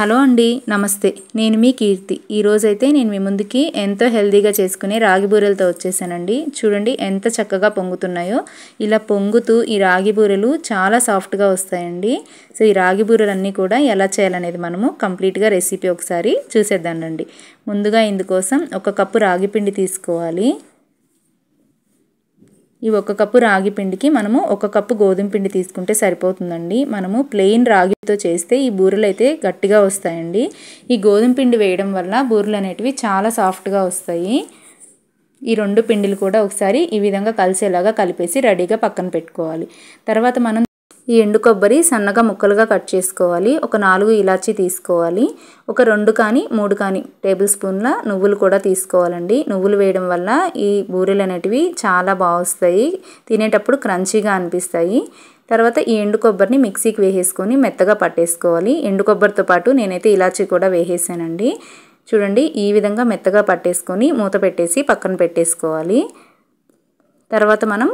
Hello అండి, నమస్తే. నేను మీ కీర్తి. ఈరోజైతే నేను మీ ముందుకి ఎంతో హెల్తీగా చేసుకునే రాగి బూరెలతో వచ్చేసానండి. చూడండి ఎంత చక్కగా పొంగుతున్నాయో. ఇలా పొంగుతూ ఈ రాగి బూరెలు చాలా సాఫ్ట్గా వస్తాయండి. సో ఈ రాగి బూరెలన్నీ కూడా ఎలా చేయాలనేది మనము కంప్లీట్గా రెసిపీ ఒకసారి చూసేద్దామండి. ముందుగా ఇందుకోసం 1 కప్పు రాగి పిండి తీసుకోవాలి. ఈ 1 కప్పు రాగి పిండికి మనము 1 కప్పు గోధుమ పిండి తీసుకుంటే సరిపోతుందండి. మనము ప్లెయిన్ రాగితో చేస్తే ఈ బూరెలు అయితే గట్టిగా వస్తాయండి. ఈ గోధుమ పిండి వేయడం వల్ల బూరెలు అనేటివి చాలా సాఫ్ట్గా వస్తాయి. ఈ 2 పిండిలు కూడా ఒకసారి ఈ విధంగా కలిసేలాగా కలిపేసి రెడీగా పక్కన పెట్టుకోవాలి. తర్వాత మనం ఈ ఎండు కొబ్బరి సన్నగా ముక్కలుగా కట్ చేసుకోవాలి. ఒక 4 ఇలాచీ తీసుకోవాలి. ఒక 2 కానీ 3 కానీ టేబుల్ స్పూన్ల నువ్వులు కూడా తీసుకోవాలండి. నువ్వులు వేయడం వల్ల ఈ బూరెలు అనేటివి చాలా బాగుస్తాయి. తినేటప్పుడు క్రంచీగా అనిపిస్తాయి. తర్వాత ఈ ఎండు కొబ్బరిని మిక్సీకి వేసేసుకొని మెత్తగా పట్టేసుకోవాలి. ఎండు కొబ్బరితో పాటు నేనైతే ఇలాచీ కూడా వేసేసానండి. చూడండి ఈ విధంగా మెత్తగా పట్టేసుకొని మూత పెట్టేసి పక్కన పెట్టేసుకోవాలి. తర్వాత మనం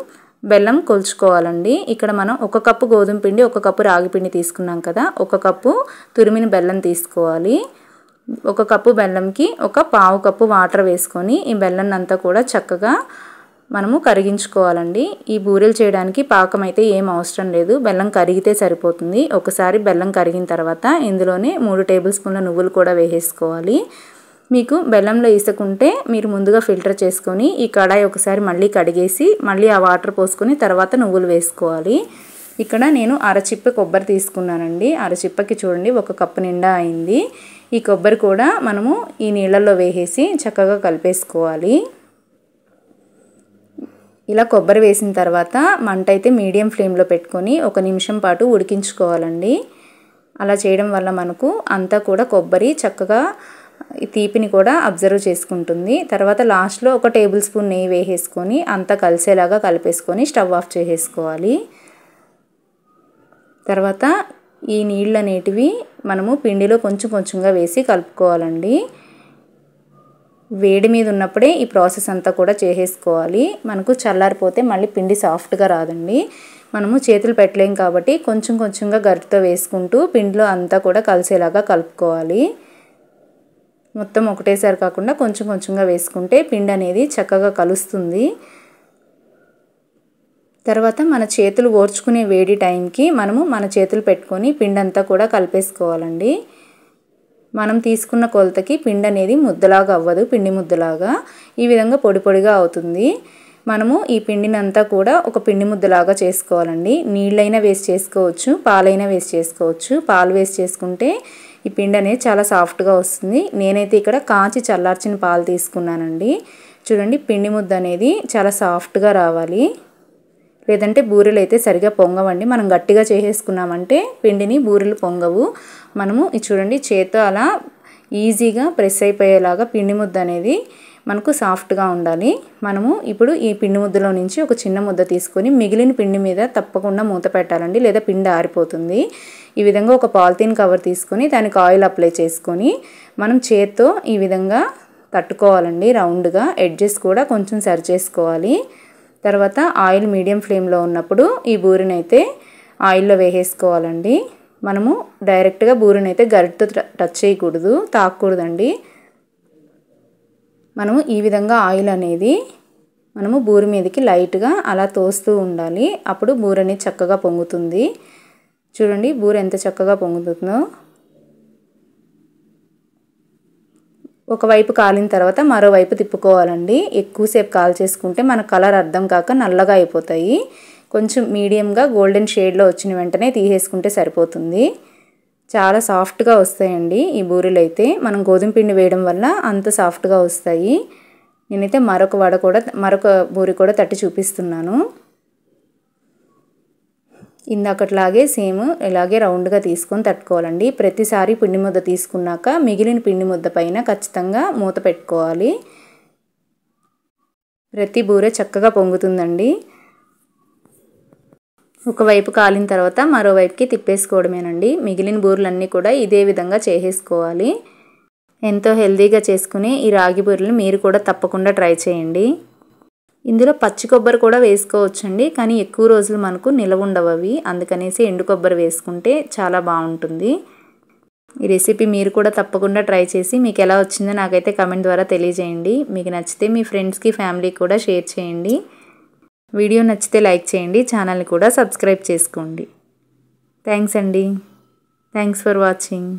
బెల్లం కొలుచుకోవాలండి. ఇక్కడ మనం 1 కప్పు గోధుమ పిండి 1 కప్పు రాగి పిండి తీసుకున్నాం కదా, 1 కప్పు తురిమిన బెల్లం తీసుకోవాలి. 1 కప్పు బెల్లంకి 1/4 కప్పు వాటర్ వేసుకొని ఈ బెల్లం అంతా కూడా చక్కగా మనము కరిగించుకోవాలండి. ఈ బూరెలు చేయడానికి పాకం అయితే ఏం అవసరం లేదు, బెల్లం కరిగితే సరిపోతుంది. ఒకసారి బెల్లం కరిగిన తర్వాత ఇందులోనే 3 టేబుల్ స్పూన్ల నువ్వులు కూడా వేసేసుకోవాలి. మీకు బెల్లంలో ఇసుకుంటే మీరు ముందుగా ఫిల్టర్ చేసుకొని ఈ కడాయి ఒకసారి మళ్ళీ కడిగేసి మళ్ళీ ఆ వాటర్ పోసుకొని తర్వాత నువ్వులు వేసుకోవాలి. ఇక్కడ నేను అరచిప్ప కొబ్బరి తీసుకున్నానండి. అరచిప్పకి చూడండి 1 కప్పు నిండా అయింది. ఈ కొబ్బరి కూడా మనము ఈ నీళ్ళల్లో వేసేసి చక్కగా కలిపేసుకోవాలి. ఇలా కొబ్బరి వేసిన తర్వాత మంట అయితే మీడియం ఫ్లేమ్లో పెట్టుకొని 1 నిమిషం పాటు ఉడికించుకోవాలండి. అలా చేయడం వల్ల మనకు అంతా కూడా కొబ్బరి చక్కగా ఈ తీపిని కూడా అబ్జర్వ్ చేసుకుంటుంది. తర్వాత లాస్ట్లో 1 టేబుల్ స్పూన్ నెయ్యి వేసేసుకొని అంతా కలిసేలాగా కలిపేసుకొని స్టవ్ ఆఫ్ చేసేసుకోవాలి. తర్వాత ఈ నీళ్ళు అనేటివి మనము పిండిలో కొంచెం కొంచెంగా వేసి కలుపుకోవాలండి. వేడి మీద ఉన్నప్పుడే ఈ ప్రాసెస్ అంతా కూడా చేసేసుకోవాలి. మనకు చల్లారిపోతే మళ్ళీ పిండి సాఫ్ట్గా రాదండి. మనము చేతులు పెట్టలేం కాబట్టి కొంచెం కొంచెంగా గరిటెతో వేసుకుంటూ పిండిలో అంతా కూడా కలిసేలాగా కలుపుకోవాలి. మొత్తం ఒకటేసారి కాకుండా కొంచెం కొంచెంగా వేసుకుంటే పిండి అనేది చక్కగా కలుస్తుంది. తర్వాత మన చేతులు ఓర్చుకునే వేడి టైంకి మనము మన చేతులు పెట్టుకొని పిండి అంతా కూడా కలిపేసుకోవాలండి. మనం తీసుకున్న కొలతకి పిండి అనేది ముద్దలాగా అవ్వదు, పిండి ముద్దలాగా ఈ విధంగా పొడి పొడిగా అవుతుంది. మనము ఈ పిండిని అంతా కూడా ఒక పిండి ముద్దలాగా చేసుకోవాలండి. నీళ్ళైనా వేస్ట్ చేసుకోవచ్చు, పాలైనా వేస్ట్ చేసుకోవచ్చు. పాలు వేస్ట్ చేసుకుంటే ఈ పిండి అనేది చాలా సాఫ్ట్గా వస్తుంది. నేనైతే ఇక్కడ కాచి చల్లార్చిన పాలు తీసుకున్నానండి. చూడండి పిండి ముద్ద అనేది చాలా సాఫ్ట్గా రావాలి, లేదంటే బూరెలు అయితే సరిగా పొంగవండి. మనం గట్టిగా చేసేసుకున్నామంటే పిండిని బూరెలు పొంగవు. మనము చూడండి చేత్తో అలా ఈజీగా ప్రెస్ అయిపోయేలాగా పిండి ముద్ద అనేది మనకు సాఫ్ట్గా ఉండాలి. మనము ఇప్పుడు ఈ పిండి ముద్దలో నుంచి ఒక చిన్న ముద్ద తీసుకొని మిగిలిన పిండి మీద తప్పకుండా మూత పెట్టాలండి, లేదా పిండి ఆరిపోతుంది. ఈ విధంగా ఒక పాలిథీన్ కవర్ తీసుకొని దానికి ఆయిల్ అప్లై చేసుకొని మనం చేత్తో ఈ విధంగా తట్టుకోవాలండి. రౌండ్గా ఎడ్జెస్ కూడా కొంచెం సరి చేసుకోవాలి. తర్వాత ఆయిల్ మీడియం ఫ్లేమ్లో ఉన్నప్పుడు ఈ బూరెనైతే ఆయిల్లో వేసేసుకోవాలండి. మనము డైరెక్ట్గా బూరెనైతే గరిటెతో టచ్ చేయకూడదు, తాకూడదండి. మనము ఈ విధంగా ఆయిల్ అనేది మనము బూరె మీదకి లైట్గా అలా తోస్తూ ఉండాలి. అప్పుడు బూరె అనేది చక్కగా పొంగుతుంది. చూడండి బూరె ఎంత చక్కగా పొంగుతుందో. ఒకవైపు కాలిన తర్వాత మరోవైపు తిప్పుకోవాలండి. ఎక్కువసేపు కాల్ చేసుకుంటే మన కలర్ అర్థం కాక నల్లగా అయిపోతాయి. కొంచెం మీడియంగా గోల్డెన్ షేడ్లో వచ్చిన వెంటనే తీసేసుకుంటే సరిపోతుంది. చాలా సాఫ్ట్గా వస్తాయండి ఈ బూరెలు అయితే. మనం గోధుమ పిండి వేయడం వల్ల అంత సాఫ్ట్గా వస్తాయి. నేనైతే మరొక బూరె కూడా తట్టి చూపిస్తున్నాను. ఇందాకట్లాగే సేమ్ ఇలాగే రౌండ్గా తీసుకొని తట్టుకోవాలండి. ప్రతిసారి పిండి ముద్ద తీసుకున్నాక మిగిలిన పిండి ముద్ద పైన ఖచ్చితంగా మూత పెట్టుకోవాలి. ప్రతి బూరె చక్కగా పొంగుతుందండి. ఒకవైపు కాలిన తర్వాత మరోవైపుకి తిప్పేసుకోవడమేనండి. మిగిలిన బూరెలన్నీ కూడా ఇదే విధంగా చేసేసుకోవాలి. ఎంతో హెల్తీగా చేసుకునే ఈ రాగి బూరెలు మీరు కూడా తప్పకుండా ట్రై చేయండి. ఇందులో పచ్చి కొబ్బరి కూడా వేసుకోవచ్చండి, కానీ ఎక్కువ రోజులు మనకు నిలవ ఉండవు అవి. అందుకనేసి ఎండు కొబ్బరి వేసుకుంటే చాలా బాగుంటుంది. ఈ రెసిపీ మీరు కూడా తప్పకుండా ట్రై చేసి మీకు ఎలా వచ్చిందో నాకైతే కామెంట్ ద్వారా తెలియజేయండి. మీకు నచ్చితే మీ ఫ్రెండ్స్కి ఫ్యామిలీకి కూడా షేర్ చేయండి. వీడియో నచ్చితే లైక్ చేయండి. ఛానల్ని కూడా సబ్స్క్రైబ్ చేసుకోండి. థ్యాంక్స్ అండి. Thanks for watching.